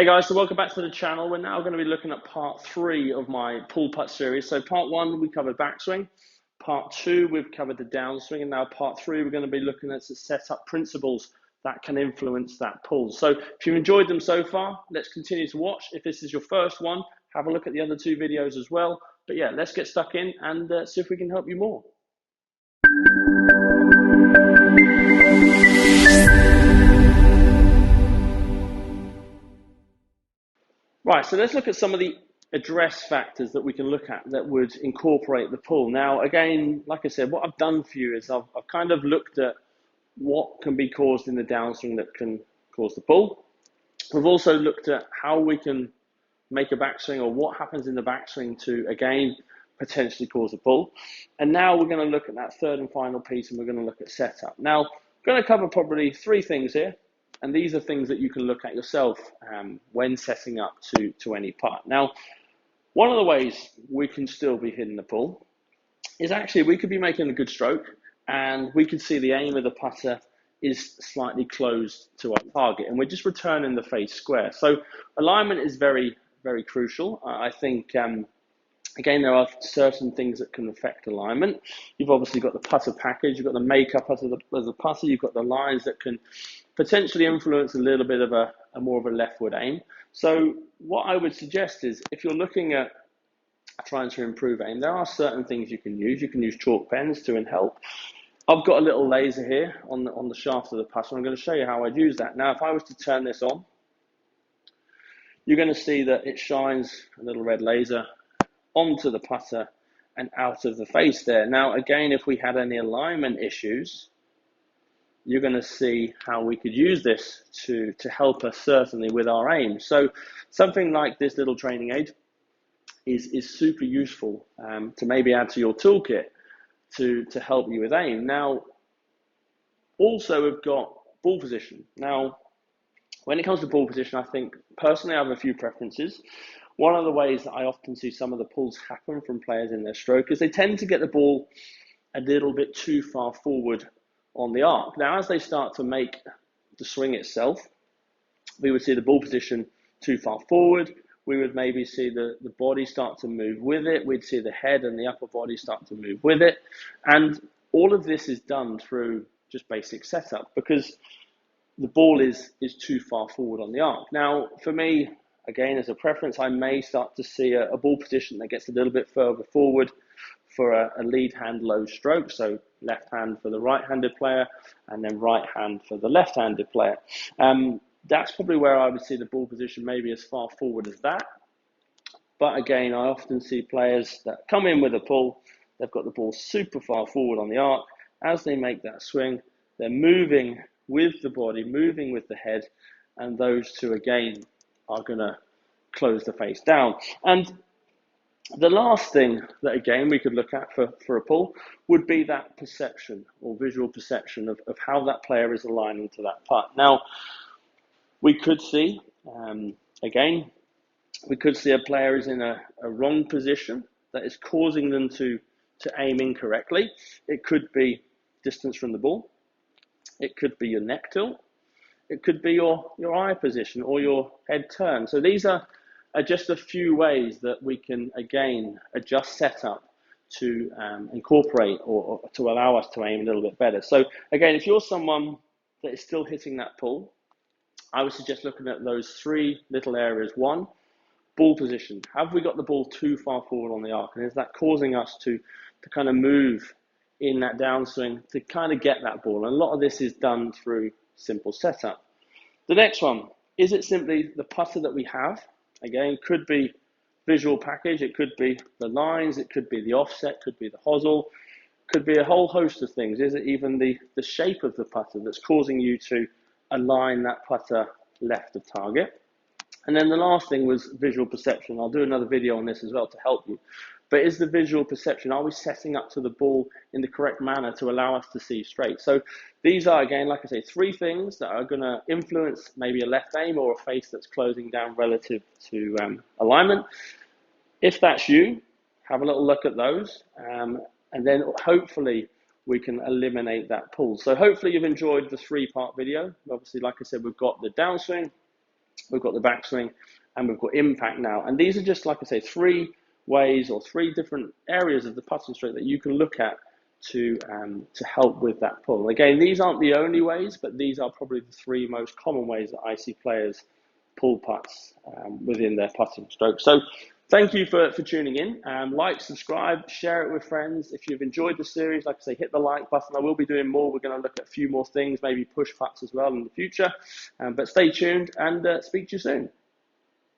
Hey guys, so welcome back to the channel. We're now going to be looking at part 3 of my pull putt series. So part 1 we covered backswing, part 2 we've covered the downswing, and now part 3 we're going to be looking at the setup principles that can influence that pull. So if you've enjoyed them so far, let's continue to watch. If this is your first one, have a look at the other 2 videos as well. But yeah, let's get stuck in and see if we can help you more. Right, so let's look at some of the address factors that we can look at that would incorporate the pull. Now, again, like I said, what I've done for you is I've kind of looked at what can be caused in the downswing that can cause the pull. We've also looked at how we can make a backswing or what happens in the backswing to, again, potentially cause a pull. And now we're going to look at that third and final piece, and we're going to look at setup. Now, I'm going to cover probably 3 things here. And these are things that you can look at yourself when setting up to any putt. Now, one of the ways we can still be hitting the pull is actually we could be making a good stroke and we could see the aim of the putter is slightly closed to our target and we're just returning the face square. So alignment is very, very crucial. I think, again, there are certain things that can affect alignment. You've obviously got the putter package, you've got the makeup of the putter, you've got the lines that can potentially influence a little bit of a more of a leftward aim. So what I would suggest is if you're looking at trying to improve aim, there are certain things you can use. You can use chalk pens to help. I've got a little laser here on the shaft of the putter. I'm going to show you how I'd use that. Now, if I was to turn this on, you're going to see that it shines a little red laser onto the putter and out of the face there. Now, again, if we had any alignment issues, you're going to see how we could use this to help us certainly with our aim. So something like this little training aid is super useful to maybe add to your toolkit to help you with aim. Now, also we've got ball position. Now, when it comes to ball position, I think personally I have a few preferences. One of the ways that I often see some of the pulls happen from players in their stroke is they tend to get the ball a little bit too far forward on the arc. Now, as they start to make the swing itself, we would see the ball position too far forward. We would maybe see the body start to move with it. We'd see the head and the upper body start to move with it. And all of this is done through just basic setup because the ball is too far forward on the arc. Now, for me, again, as a preference, I may start to see a ball position that gets a little bit further forward for a lead hand low stroke, so left hand for the right-handed player and then right hand for the left-handed player. That's probably where I would see the ball position maybe as far forward as that. But again, I often see players that come in with a pull, they've got the ball super far forward on the arc. As they make that swing, they're moving with the body, moving with the head, and those two again are going to close the face down. And the last thing that, again, we could look at for a pull would be that perception or visual perception of how that player is aligning to that putt. Now, we could see, again, we could see a player is in a wrong position that is causing them to aim incorrectly. It could be distance from the ball. It could be your neck tilt. It could be your eye position or your head turn. So these are just a few ways that we can, again, adjust setup to incorporate or to allow us to aim a little bit better. So again, if you're someone that is still hitting that pull, I would suggest looking at those 3 little areas. 1, ball position. Have we got the ball too far forward on the arc? And is that causing us to kind of move in that downswing to kind of get that ball? And a lot of this is done through simple setup. The next one, is it simply the putter that we have? Again, could be visual package, it could be the lines, it could be the offset, could be the hosel, could be a whole host of things. Is it even the shape of the putter that's causing you to align that putter left of target? And then the last thing was visual perception. I'll do another video on this as well to help you. But is the visual perception, are we setting up to the ball in the correct manner to allow us to see straight? So these are, again, like I say, 3 things that are going to influence maybe a left aim or a face that's closing down relative to alignment. If that's you, have a little look at those, and then hopefully we can eliminate that pull. So hopefully you've enjoyed the 3-part video. Obviously, like I said, we've got the downswing, we've got the backswing, and we've got impact now. And these are just, like I say, three ways or three different areas of the putting stroke that you can look at to help with that pull. Again, these aren't the only ways, but these are probably the three most common ways that I see players pull putts within their putting stroke. So thank you for tuning in. Like, subscribe, share it with friends. If you've enjoyed the series, like I say, hit the like button. I will be doing more. We're going to look at a few more things, maybe push putts as well in the future. But stay tuned and speak to you soon.